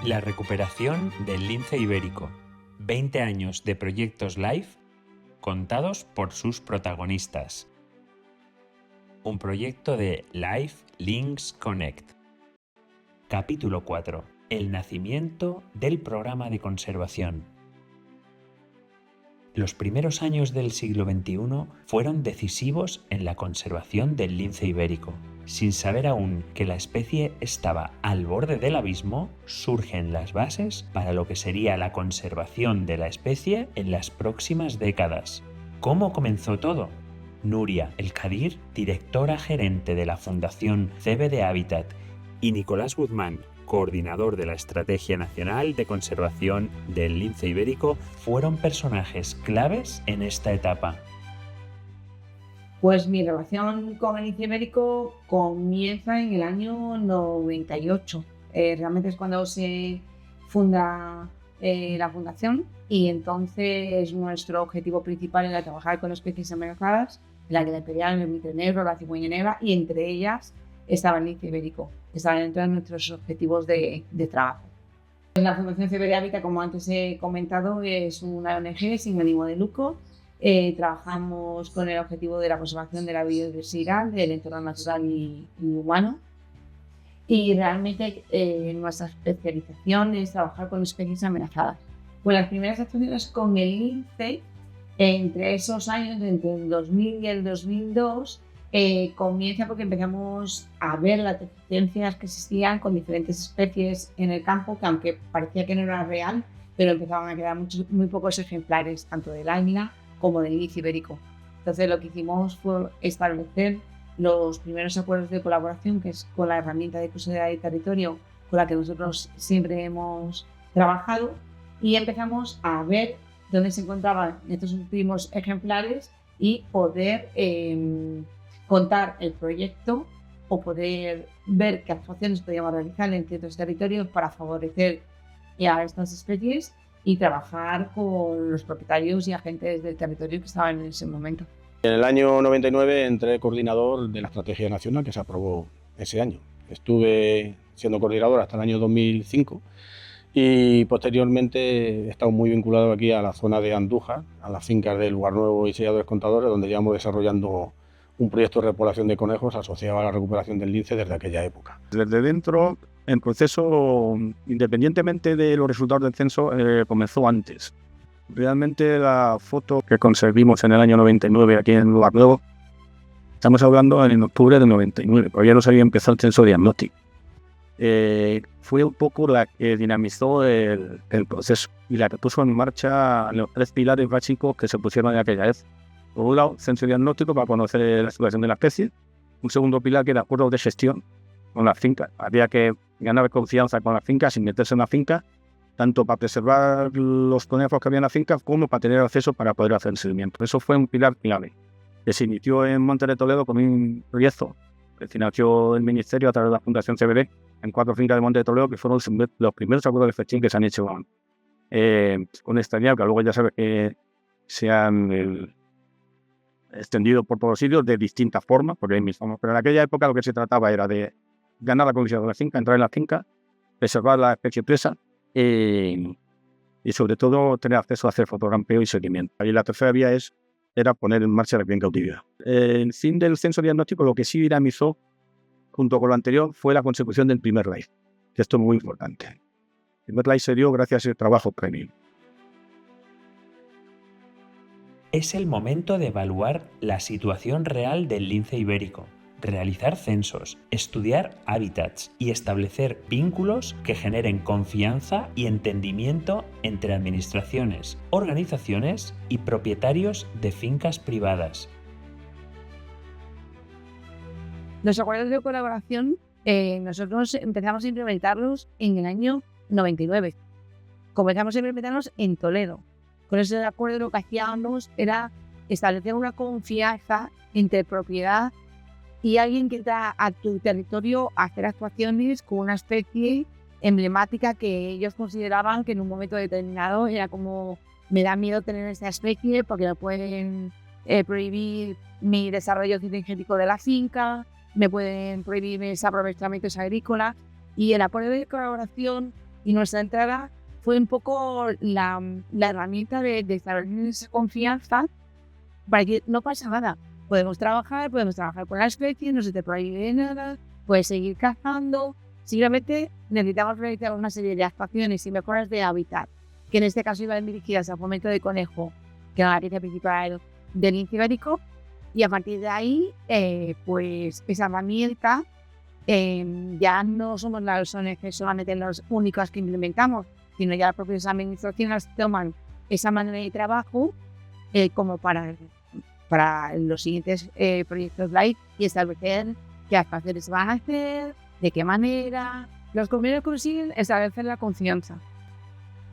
La recuperación del lince ibérico. 20 años de proyectos LIFE contados por sus protagonistas. Un proyecto de Life Links Connect. Capítulo 4. El nacimiento del programa de conservación. Los primeros años del siglo XXI fueron decisivos en la conservación del lince ibérico. Sin saber aún que la especie estaba al borde del abismo, surgen las bases para lo que sería la conservación de la especie en las próximas décadas. ¿Cómo comenzó todo? Nuria El Khadir, directora gerente de la Fundación CBD Habitat, y Nicolás Guzmán, coordinador de la Estrategia Nacional de Conservación del Lince Ibérico, fueron personajes claves en esta etapa. Pues mi relación con el lince ibérico comienza en el año 98. Realmente es cuando se funda la fundación, y entonces nuestro objetivo principal era trabajar con especies amenazadas, la águila imperial, el buitre negro, la cigüeña negra, y entre ellas estaba el lince ibérico. Estaban dentro de nuestros objetivos de trabajo. La Fundación CBD Habitat, como antes he comentado, es una ONG sin ánimo de lucro. Trabajamos con el objetivo de la conservación de la biodiversidad, del entorno natural y humano. Y realmente nuestra especialización es trabajar con especies amenazadas. Pues las primeras actuaciones con el lince, entre esos años, entre el 2000 y el 2002, comienza porque empezamos a ver las deficiencias que existían con diferentes especies en el campo, que aunque parecía que no era real, pero empezaban a quedar muy pocos ejemplares, tanto del águila como del lince ibérico. Entonces lo que hicimos fue establecer los primeros acuerdos de colaboración, que es con la herramienta de custodia de territorio con la que nosotros siempre hemos trabajado, y empezamos a ver dónde se encontraban estos últimos ejemplares y poder contar el proyecto o poder ver qué actuaciones podíamos realizar en ciertos territorios para favorecer a estas especies y trabajar con los propietarios y agentes del territorio que estaban en ese momento. En el año 99 entré coordinador de la Estrategia Nacional que se aprobó ese año. Estuve siendo coordinador hasta el año 2005 y posteriormente he estado muy vinculado aquí a la zona de Andújar, a las fincas de Lugar Nuevo y Selladores Contadores, donde llevamos desarrollando un proyecto de repoblación de conejos asociado a la recuperación del lince desde aquella época. Desde dentro, el proceso, independientemente de los resultados del censo, comenzó antes. Realmente la foto que conseguimos en el año 99 aquí en Lugar Nuevo, estamos hablando en octubre del 99, pero ya no se había empezado el censo diagnóstico. Fue un poco la que dinamizó el proceso y la que puso en marcha los 3 pilares básicos que se pusieron en aquella vez. Por un lado, censo diagnóstico para conocer la situación de la especie. Un segundo pilar que era acuerdos de gestión con las fincas. Había que ganar confianza con las fincas sin meterse en la finca, tanto para preservar los conejos que había en la finca como para tener acceso para poder hacer el seguimiento. Eso fue un pilar clave, que se inició en Monte de Toledo con un proyecto que financió el Ministerio a través de la Fundación CBD en 4 fincas de Monte de Toledo, que fueron los primeros acuerdos de gestión que se han hecho con esta línea, que luego ya sabes que se han extendido por todos los sitios de distintas formas, porque pero en aquella época lo que se trataba era de ganar la condición de la finca, entrar en la finca, preservar la especie presa y sobre todo tener acceso a hacer fotogrampeo y seguimiento. Y la tercera vía era poner en marcha la cría en cautividad. El fin del censo diagnóstico lo que sí dinamizó, junto con lo anterior, fue la consecución del primer LIFE, que esto es muy importante. El primer LIFE se dio gracias a ese trabajo previo. Es el momento de evaluar la situación real del lince ibérico, realizar censos, estudiar hábitats y establecer vínculos que generen confianza y entendimiento entre administraciones, organizaciones y propietarios de fincas privadas. Los acuerdos de colaboración nosotros empezamos a implementarlos en el año 99. Comenzamos a implementarlos en Toledo. Con ese acuerdo lo que hacíamos era establecer una confianza entre propiedad y alguien que entra a tu territorio a hacer actuaciones con una especie emblemática que ellos consideraban que en un momento determinado era como: me da miedo tener esta especie porque me pueden prohibir mi desarrollo cinegético de la finca, me pueden prohibir mis aprovechamientos agrícolas. Y el acuerdo de colaboración Y nuestra entrada fue un poco la herramienta de establecer esa confianza para que no pasa nada. Podemos trabajar con la especie, no se te prohíbe nada, puedes seguir cazando. Simplemente necesitamos realizar una serie de actuaciones y mejoras de hábitat, que en este caso iban dirigidas al fomento de conejo, que era la línea principal del lince ibérico, y a partir de ahí, pues esa herramienta, ya no somos las ONG solamente los únicos que implementamos, sino ya las propias administraciones toman esa manera de trabajo como para los siguientes proyectos LIFE y establecer qué actuaciones se van a hacer, de qué manera. Los convenios consiguen establecer la confianza.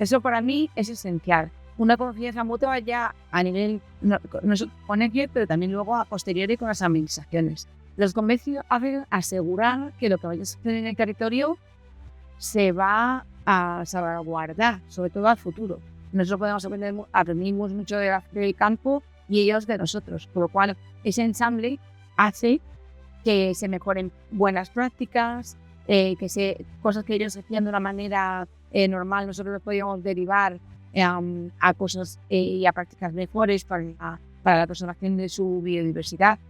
Eso para mí es esencial. Una confianza mutua ya a nivel no con ellos, pero también luego a posteriori con las administraciones. Los convenios hacen asegurar que lo que vaya a suceder en el territorio se va a salvaguardar, sobre todo al futuro. Nosotros aprendimos mucho del campo y ellos de nosotros, por lo cual ese ensamble hace que se mejoren buenas prácticas, cosas que ellos hacían de una manera normal, nosotros lo podíamos derivar a cosas y a prácticas mejores para la conservación de su biodiversidad.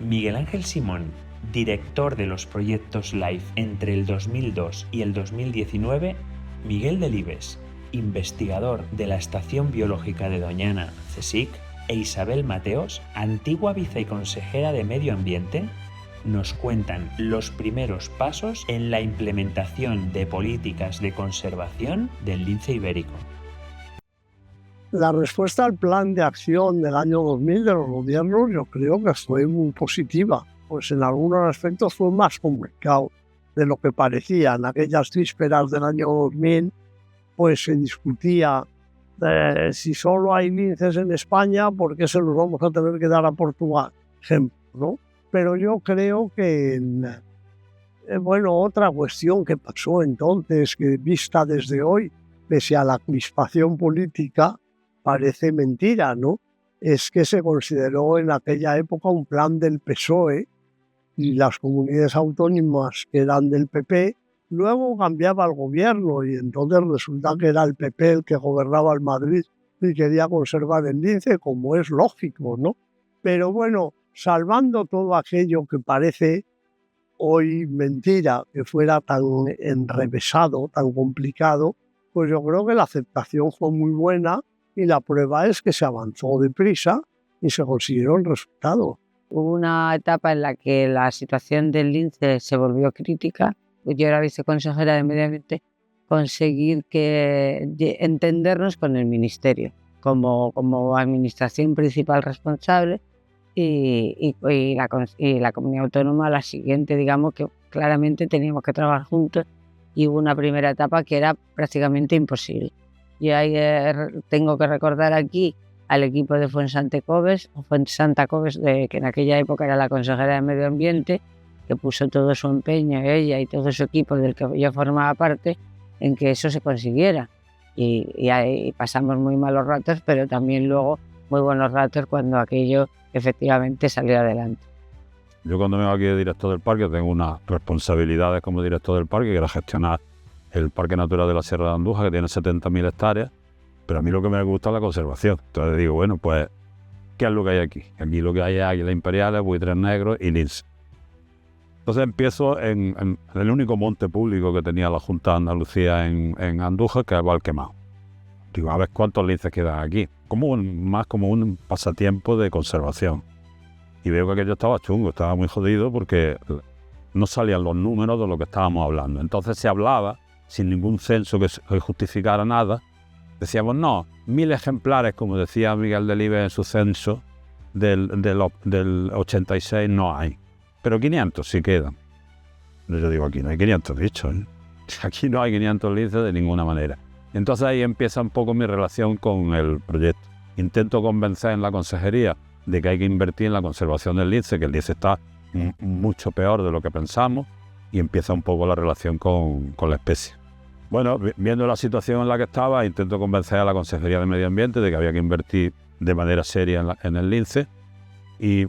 Miguel Ángel Simón, director de los proyectos LIFE entre el 2002 y el 2019, Miguel Delibes, investigador de la Estación Biológica de Doñana, CSIC, e Isabel Mateos, antigua viceconsejera de Medio Ambiente, nos cuentan los primeros pasos en la implementación de políticas de conservación del lince ibérico. La respuesta al plan de acción del año 2000 de los gobiernos yo creo que fue muy positiva, pues en algunos aspectos fue más complicado de lo que parecía. En aquellas vísperas del año 2000 pues se discutía si solo hay linces en España, ¿por qué se los vamos a tener que dar a Portugal? Ejemplo, ¿no? Pero yo creo que, otra cuestión que pasó entonces, que vista desde hoy, pese a la crispación política, parece mentira, ¿no? Es que se consideró en aquella época un plan del PSOE y las comunidades autónomas que eran del PP, luego cambiaba el gobierno y entonces resulta que era el PP el que gobernaba el Madrid y quería conservar el lince, como es lógico, ¿no? Pero bueno, salvando todo aquello que parece hoy mentira, que fuera tan enrevesado, tan complicado, pues yo creo que la aceptación fue muy buena y la prueba es que se avanzó deprisa y se consiguieron resultados. Hubo una etapa en la que la situación del lince se volvió crítica. Yo era viceconsejera de Medio Ambiente, conseguir entendernos con el Ministerio como administración principal responsable y la comunidad autónoma la siguiente, digamos que claramente teníamos que trabajar juntos y hubo una primera etapa que era prácticamente imposible. Yo ahí tengo que recordar aquí al equipo de Fuensanta Coves, que en aquella época era la consejera de Medio Ambiente, que puso todo su empeño, ella y todo su equipo del que yo formaba parte, en que eso se consiguiera. Y ahí pasamos muy malos ratos, pero también luego muy buenos ratos cuando aquello efectivamente salió adelante. Yo cuando vengo aquí de director del parque tengo unas responsabilidades como director del parque, que era gestionar el Parque Natural de la Sierra de Andújar, que tiene 70.000 hectáreas, pero a mí lo que me gusta es la conservación. Entonces digo, bueno, pues, ¿qué es lo que hay aquí? Aquí lo que hay es águilas imperiales, buitres negros y lince. Entonces empiezo en el único monte público que tenía la Junta de Andalucía en Andújar, que es Valquemao. Digo, a ver cuántos linces quedan aquí. Más como un pasatiempo de conservación. Y veo que aquello estaba chungo, estaba muy jodido porque no salían los números de lo que estábamos hablando. Entonces se hablaba, sin ningún censo que justificara nada, decíamos, no, 1000 ejemplares, como decía Miguel Delibes en su censo del 86, no hay. Pero 500 sí quedan. Pero yo digo, aquí no hay 500 bichos, ¿eh? Aquí no hay 500 linces de ninguna manera. Entonces ahí empieza un poco mi relación con el proyecto. Intento convencer en la consejería de que hay que invertir en la conservación del lince, que el lince está mucho peor de lo que pensamos, y empieza un poco la relación con la especie. Bueno, viendo la situación en la que estaba, intento convencer a la Consejería de Medio Ambiente de que había que invertir de manera seria en el lince, y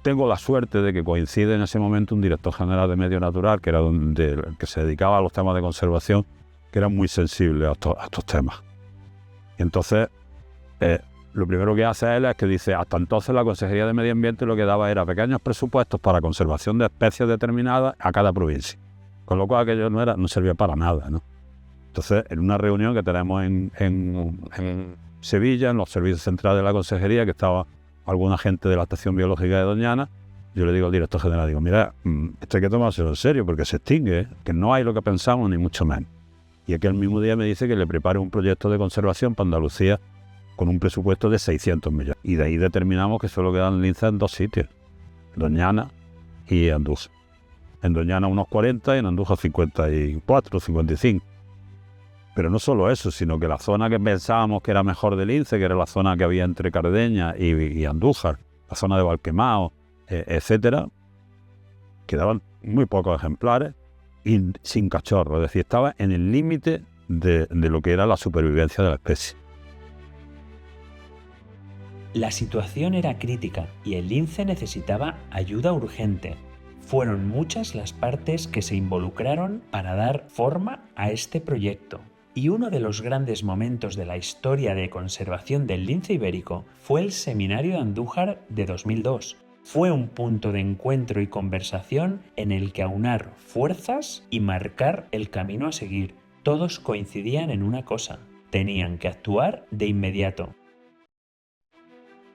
tengo la suerte de que coincide en ese momento un director general de Medio Natural, que era el que se dedicaba a los temas de conservación, que era muy sensible a estos temas. Y entonces, lo primero que hace él es que dice, hasta entonces la Consejería de Medio Ambiente lo que daba era pequeños presupuestos para conservación de especies determinadas a cada provincia. Con lo cual aquello no servía para nada, ¿no? Entonces, en una reunión que tenemos en Sevilla, en los servicios centrales de la Consejería, que estaba alguna gente de la Estación Biológica de Doñana, yo le digo al director general, digo, mira, esto hay que tomárselo en serio porque se extingue, que no hay lo que pensamos ni mucho menos. Y aquel mismo día me dice que le prepare un proyecto de conservación para Andalucía con un presupuesto de 600 millones. Y de ahí determinamos que solo quedan linces en 2 sitios, Doñana y Andújar. En Doñana unos 40 y en Andújar 54, 55. Pero no solo eso, sino que la zona que pensábamos que era mejor de lince, que era la zona que había entre Cardeña y Andújar, la zona de Valquemao, etcétera, quedaban muy pocos ejemplares y sin cachorro. Es decir, estaba en el límite de lo que era la supervivencia de la especie. La situación era crítica y el lince necesitaba ayuda urgente. Fueron muchas las partes que se involucraron para dar forma a este proyecto. Y uno de los grandes momentos de la historia de conservación del lince ibérico fue el Seminario de Andújar de 2002. Fue un punto de encuentro y conversación en el que aunar fuerzas y marcar el camino a seguir. Todos coincidían en una cosa: tenían que actuar de inmediato.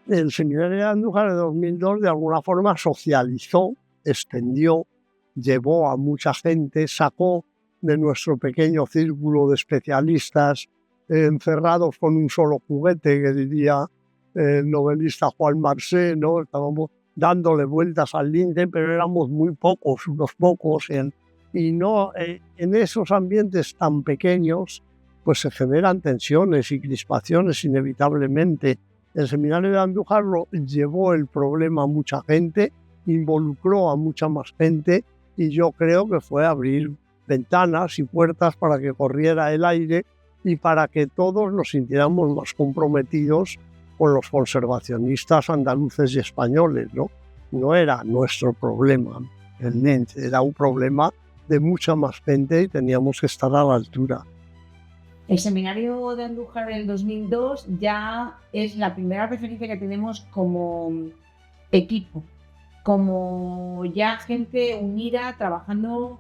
El Seminario de Andújar de 2002 de alguna forma socializó, extendió, llevó a mucha gente, sacó de nuestro pequeño círculo de especialistas encerrados con un solo juguete, que diría el novelista Juan Marsé, ¿no? Estábamos dándole vueltas al lince, pero éramos muy pocos, unos pocos, y no en esos ambientes tan pequeños pues se generan tensiones y crispaciones inevitablemente. El Seminario de Andújar llevó el problema a mucha gente, involucró a mucha más gente, y yo creo que fue abrir ventanas y puertas para que corriera el aire y para que todos nos sintiéramos más comprometidos con los conservacionistas andaluces y españoles, ¿no? No era nuestro problema el lince, era un problema de mucha más gente y teníamos que estar a la altura. El Seminario de Andújar del 2002 ya es la primera referencia que tenemos como equipo, como ya gente unida trabajando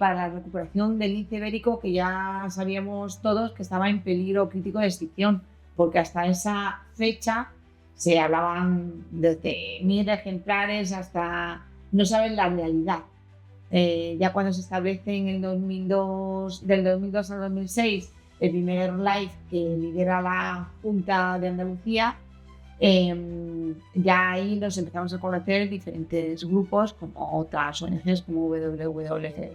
para la recuperación del lince ibérico, que ya sabíamos todos que estaba en peligro crítico de extinción, porque hasta esa fecha se hablaban desde 1000 ejemplares hasta no saben la realidad. Ya cuando se establece en el 2002, del 2002 al 2006, el primer live que lidera la Junta de Andalucía, ya ahí nos empezamos a conocer diferentes grupos, como otras ONGs como WWF,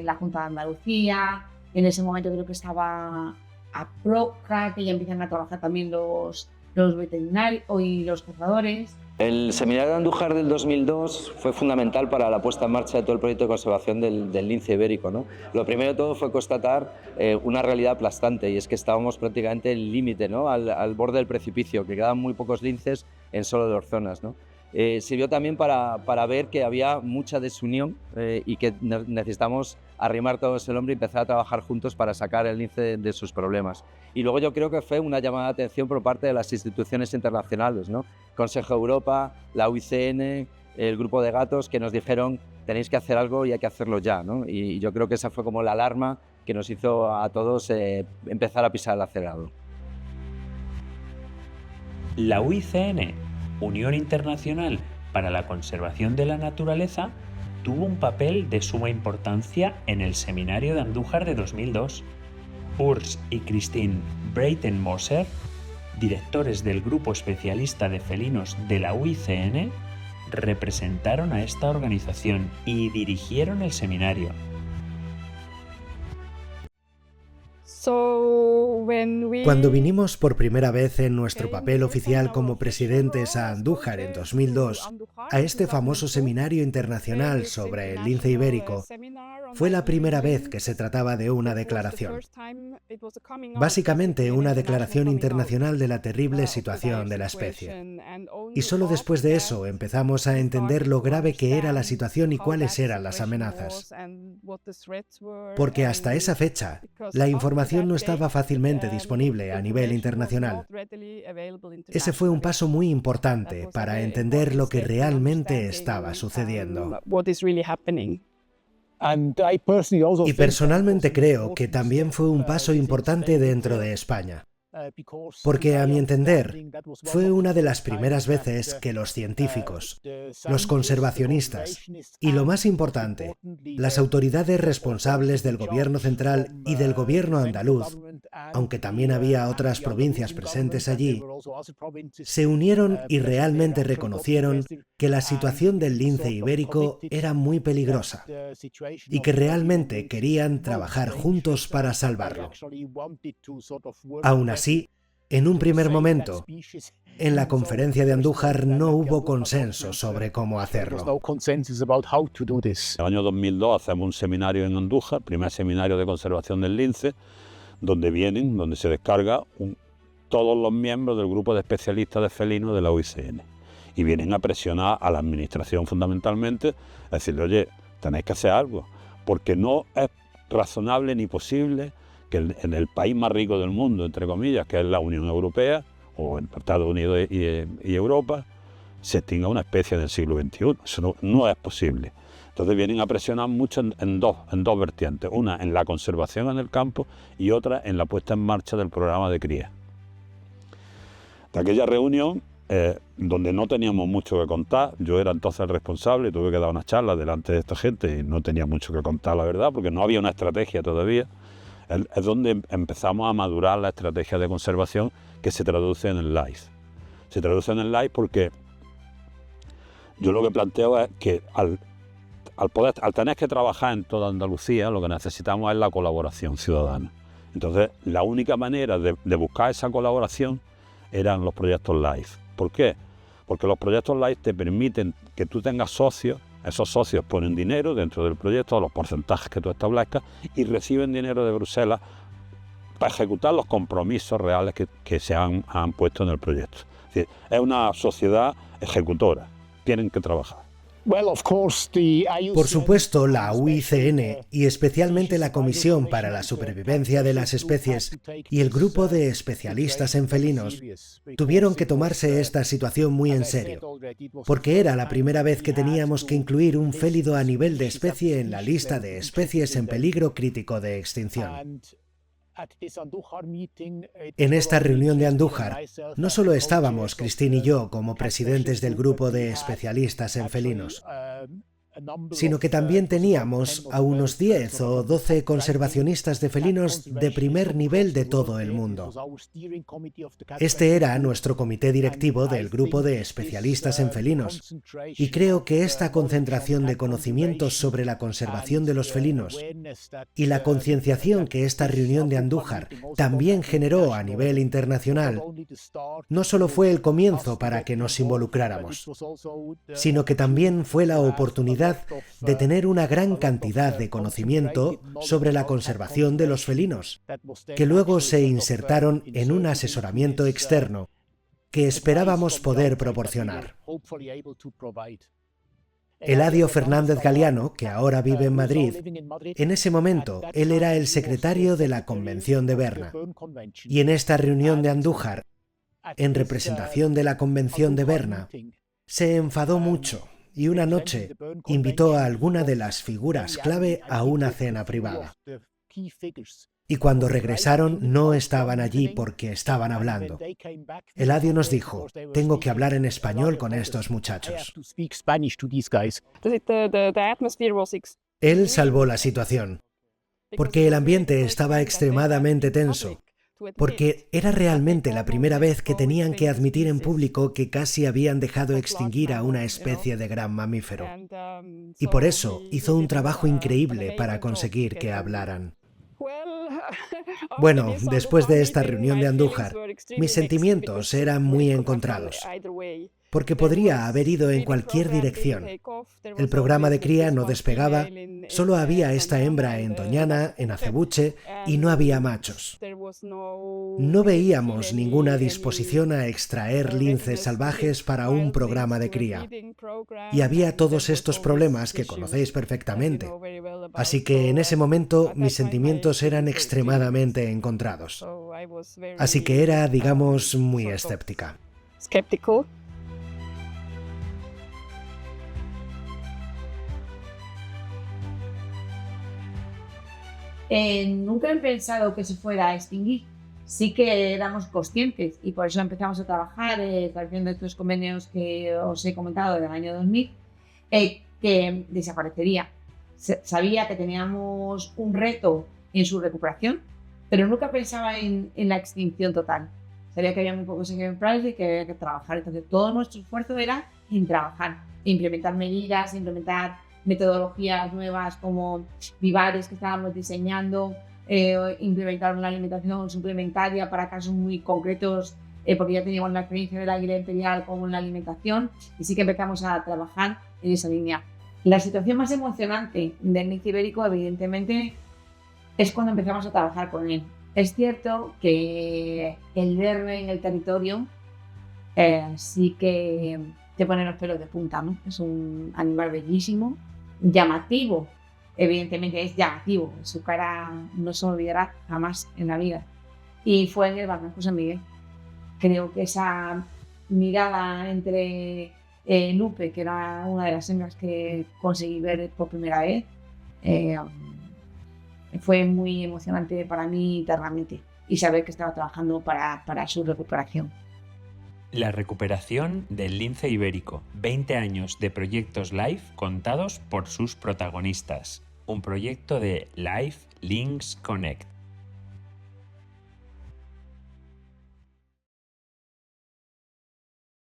la Junta de Andalucía. En ese momento creo que estaba APROCA, que ya empiezan a trabajar también los veterinarios y los cazadores. El Seminario de Andújar del 2002 fue fundamental para la puesta en marcha de todo el proyecto de conservación del lince ibérico, ¿no? Lo primero de todo fue constatar una realidad aplastante, y es que estábamos prácticamente en el límite, ¿no? al borde del precipicio, que quedaban muy pocos linces en solo 2 zonas, ¿no? Sirvió también para ver que había mucha desunión y que necesitamos arrimar todos el hombro y empezar a trabajar juntos para sacar el lince de sus problemas. Y luego yo creo que fue una llamada de atención por parte de las instituciones internacionales, ¿no? Consejo de Europa, la UICN, el Grupo de Gatos, que nos dijeron tenéis que hacer algo y hay que hacerlo ya, ¿no? Y yo creo que esa fue como la alarma que nos hizo a todos empezar a pisar el acelerador. La UICN, Unión Internacional para la Conservación de la Naturaleza, tuvo un papel de suma importancia en el Seminario de Andújar de 2002. Urs y Christine Breitenmoser, directores del Grupo Especialista de Felinos de la UICN, representaron a esta organización y dirigieron el seminario. So Cuando vinimos por primera vez en nuestro papel oficial como presidentes a Andújar en 2002, a este famoso seminario internacional sobre el lince ibérico, fue la primera vez que se trataba de una declaración. Básicamente una declaración internacional de la terrible situación de la especie. Y solo después de eso empezamos a entender lo grave que era la situación y cuáles eran las amenazas. Porque hasta esa fecha, la información no estaba fácilmente disponible a nivel internacional. Ese fue un paso muy importante para entender lo que realmente estaba sucediendo. Y personalmente creo que también fue un paso importante dentro de España. Porque, a mi entender, fue una de las primeras veces que los científicos, los conservacionistas y, lo más importante, las autoridades responsables del gobierno central y del gobierno andaluz, aunque también había otras provincias presentes allí, se unieron y realmente reconocieron que la situación del lince ibérico era muy peligrosa y que realmente querían trabajar juntos para salvarlo. Aún así, en un primer momento, en la conferencia de Andújar no hubo consenso sobre cómo hacerlo. En el año 2002 hacemos un seminario en Andújar, primer seminario de conservación del lince, donde se descarga todos los miembros del grupo de especialistas de felinos de la UICN. Y vienen a presionar a la administración fundamentalmente, a decirle, oye, tenéis que hacer algo, porque no es razonable ni posible que en el país más rico del mundo, entre comillas, que es la Unión Europea, o en Estados Unidos y Europa, se extinga una especie del siglo XXI. Eso no es posible. Entonces vienen a presionar mucho en dos vertientes, una en la conservación en el campo y otra en la puesta en marcha del programa de cría. De aquella reunión, donde no teníamos mucho que contar, yo era entonces el responsable, tuve que dar una charla delante de esta gente y no tenía mucho que contar, la verdad, porque no había una estrategia todavía. Es donde empezamos a madurar la estrategia de conservación que se traduce en el LIFE. Se traduce en el LIFE porque yo lo que planteo es que al tener que trabajar en toda Andalucía, lo que necesitamos es la colaboración ciudadana. Entonces, la única manera de buscar esa colaboración eran los proyectos LIFE. ¿Por qué? Porque los proyectos LIFE te permiten que tú tengas socios. Esos socios ponen dinero dentro del proyecto, los porcentajes que tú establezcas, y reciben dinero de Bruselas para ejecutar los compromisos reales que se han puesto en el proyecto. Es decir, es una sociedad ejecutora, tienen que trabajar. Por supuesto, la UICN y especialmente la Comisión para la Supervivencia de las Especies y el grupo de especialistas en felinos tuvieron que tomarse esta situación muy en serio, porque era la primera vez que teníamos que incluir un félido a nivel de especie en la lista de especies en peligro crítico de extinción. En esta reunión de Andújar, no solo estábamos Cristín y yo como presidentes del grupo de especialistas en felinos, sino que también teníamos a unos 10 o 12 conservacionistas de felinos de primer nivel de todo el mundo. Este era nuestro comité directivo del grupo de especialistas en felinos, y creo que esta concentración de conocimientos sobre la conservación de los felinos y la concienciación que esta reunión de Andújar también generó a nivel internacional no solo fue el comienzo para que nos involucráramos, sino que también fue la oportunidad de tener una gran cantidad de conocimiento sobre la conservación de los felinos, que luego se insertaron en un asesoramiento externo que esperábamos poder proporcionar. Eladio Fernández Galiano, que ahora vive en Madrid, en ese momento él era el secretario de la Convención de Berna, y en esta reunión de Andújar, en representación de la Convención de Berna, se enfadó mucho y una noche invitó a alguna de las figuras clave a una cena privada. Y cuando regresaron no estaban allí porque estaban hablando. Eladio nos dijo, tengo que hablar en español con estos muchachos. Él salvó la situación, porque el ambiente estaba extremadamente tenso, porque era realmente la primera vez que tenían que admitir en público que casi habían dejado extinguir a una especie de gran mamífero. Y por eso hizo un trabajo increíble para conseguir que hablaran. Bueno, después de esta reunión de Andújar, mis sentimientos eran muy encontrados, porque podría haber ido en cualquier dirección. El programa de cría no despegaba, solo había esta hembra en Doñana, en Acebuche, y no había machos. No veíamos ninguna disposición a extraer linces salvajes para un programa de cría. Y había todos estos problemas que conocéis perfectamente. Así que en ese momento mis sentimientos eran extremadamente encontrados. Así que era, digamos, muy escéptica. Nunca he pensado que se fuera a extinguir. Sí que éramos conscientes y por eso empezamos a trabajar haciendo estos convenios que os he comentado del año 2000, que desaparecería. Sabía que teníamos un reto en su recuperación, pero nunca pensaba en la extinción total. Sabía que había muy pocos ejemplares y que había que trabajar. Entonces todo nuestro esfuerzo era en trabajar, implementar medidas, implementar metodologías nuevas como vivares que estábamos diseñando, implementar una alimentación suplementaria para casos muy concretos, porque ya teníamos la experiencia del águila imperial con la alimentación, y sí que empezamos a trabajar en esa línea. La situación más emocionante del lince ibérico, evidentemente, es cuando empezamos a trabajar con él. Es cierto que el verlo en el territorio sí que te pone los pelos de punta, ¿no? Es un animal bellísimo, llamativo. Evidentemente es llamativo, su cara no se olvidará jamás en la vida. Y fue en el Barranco San Miguel. Creo que esa mirada entre Lupe, que era una de las hembras que conseguí ver por primera vez, fue muy emocionante para mí internamente, y saber que estaba trabajando para su recuperación. La recuperación del lince ibérico, 20 años de proyectos LIFE contados por sus protagonistas. Un proyecto de Life Links Connect.